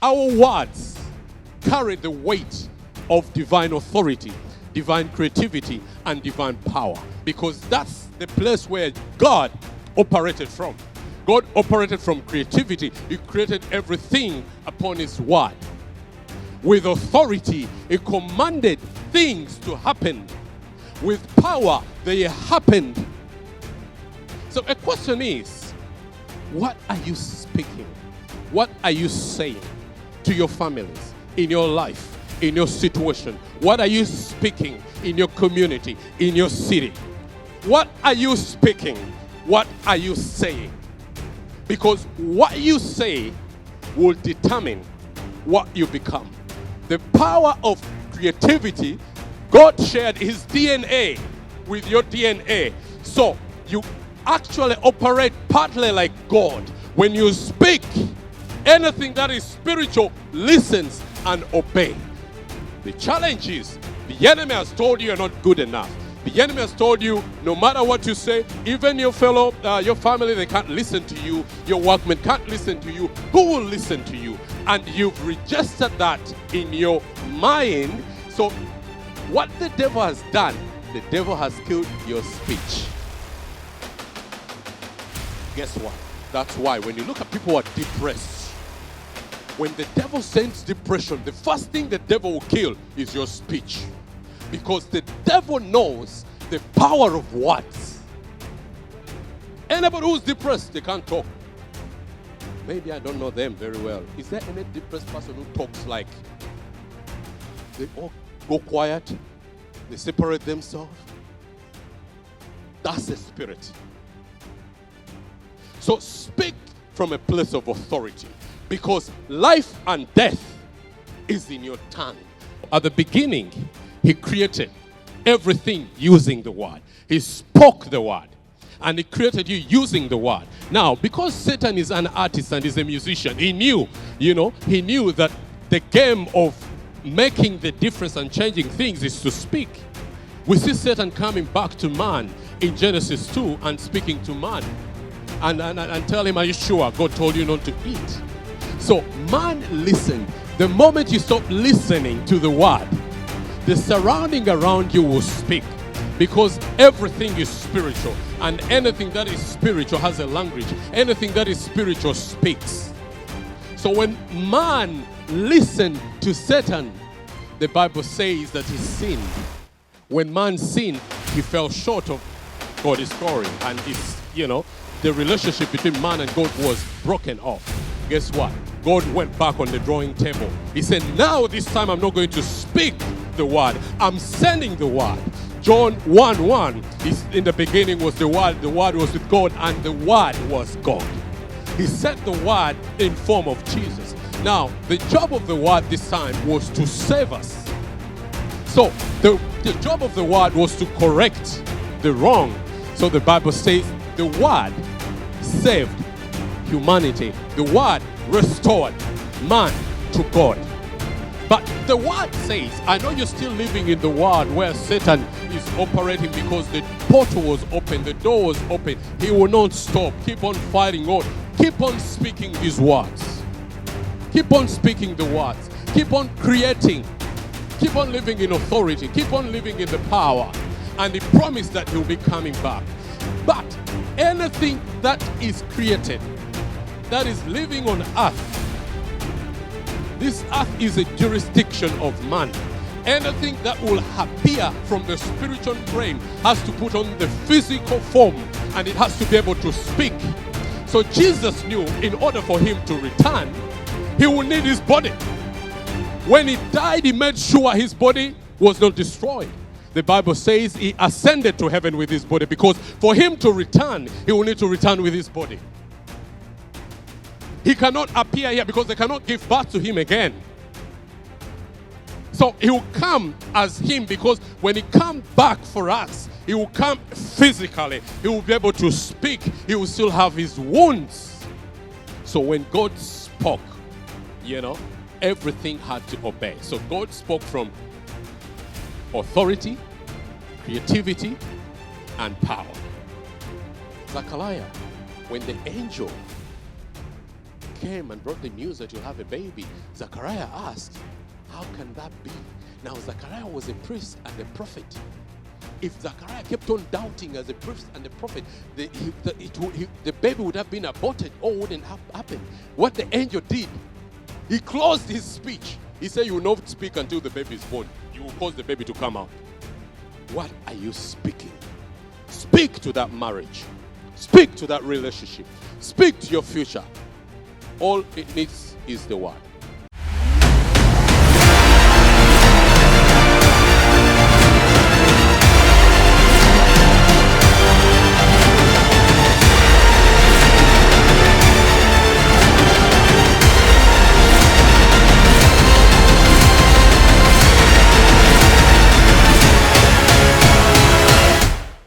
Our words carry the weight of divine authority, divine creativity, and divine power, because that's the place where God operated from. God operated from creativity. He created everything upon his word. With authority, he commanded things to happen. With power, they happened. So a question is, what are you speaking? What are you saying to your families, in your life, in your situation? What are you speaking in your community, in your city? What are you speaking? What are you saying? Because what you say will determine what you become. The power of creativity, God shared his DNA with your DNA. So you actually operate partly like God. When you speak, anything that is spiritual listens and obeys. The challenge is, the enemy has told you you're not good enough. The enemy has told you, no matter what you say, even your family, they can't listen to you. Your workmen can't listen to you. Who will listen to you? And you've registered that in your mind. So what the devil has done, the devil has killed your speech. Guess what? That's why when you look at people who are depressed, when the devil sends depression, the first thing the devil will kill is your speech. Because the devil knows the power of words. Anybody who's depressed, they can't talk. Maybe I don't know them very well. Is there any depressed person who talks like they all go quiet? They separate themselves? That's the spirit. So speak from a place of authority, because life and death is in your tongue. At the beginning, he created everything using the word. He spoke the word, and he created you using the word. Now, because Satan is an artist and is a musician, he knew that the game of making the difference and changing things is to speak. We see Satan coming back to man in Genesis 2 and speaking to man and tell him, are you sure God told you not to eat? So man listened. The moment you stop listening to the word, the surrounding around you will speak, because everything is spiritual, and anything that is spiritual has a language. Anything that is spiritual speaks. So when man listened to Satan, the Bible says that he sinned. When man sinned, he fell short of God's glory, and the relationship between man and God was broken off. Guess what? God went back on the drawing table. He said, now this time I'm not going to speak the word. I'm sending the word. John 1:1, in the beginning was the word was with God, and the word was God. He sent the word in form of Jesus. Now, the job of the word this time was to save us. So, the job of the word was to correct the wrong. So the Bible says the word saved humanity. The word restored man to God. But the word says, I know you're still living in the world where Satan is operating, because the portal was open, the door was open. He will not stop. Keep on fighting on. Keep on speaking these words. Keep on speaking the words. Keep on creating. Keep on living in authority. Keep on living in the power. And he promised that he'll be coming back. But anything that is created, that is living on earth, this earth is a jurisdiction of man. Anything that will appear from the spiritual realm has to put on the physical form, and it has to be able to speak. So Jesus knew in order for him to return, he would need his body. When he died, he made sure his body was not destroyed. The Bible says he ascended to heaven with his body, because for him to return, he will need to return with his body. He cannot appear here because they cannot give birth to him again. So he will come as him, because when he comes back for us, he will come physically. He will be able to speak. He will still have his wounds. So when God spoke, everything had to obey. So God spoke from authority, creativity, and power. Zechariah, when the angel came and brought the news that you'll have a baby, Zachariah asked, how can that be? Now, Zachariah was a priest and a prophet. If Zachariah kept on doubting as a priest and a prophet, the baby would have been aborted or wouldn't have happened. What the angel did, he closed his speech. He said, you will not speak until the baby is born. You will cause the baby to come out. What are you speaking? Speak to that marriage. Speak to that relationship. Speak to your future. All it needs is the word.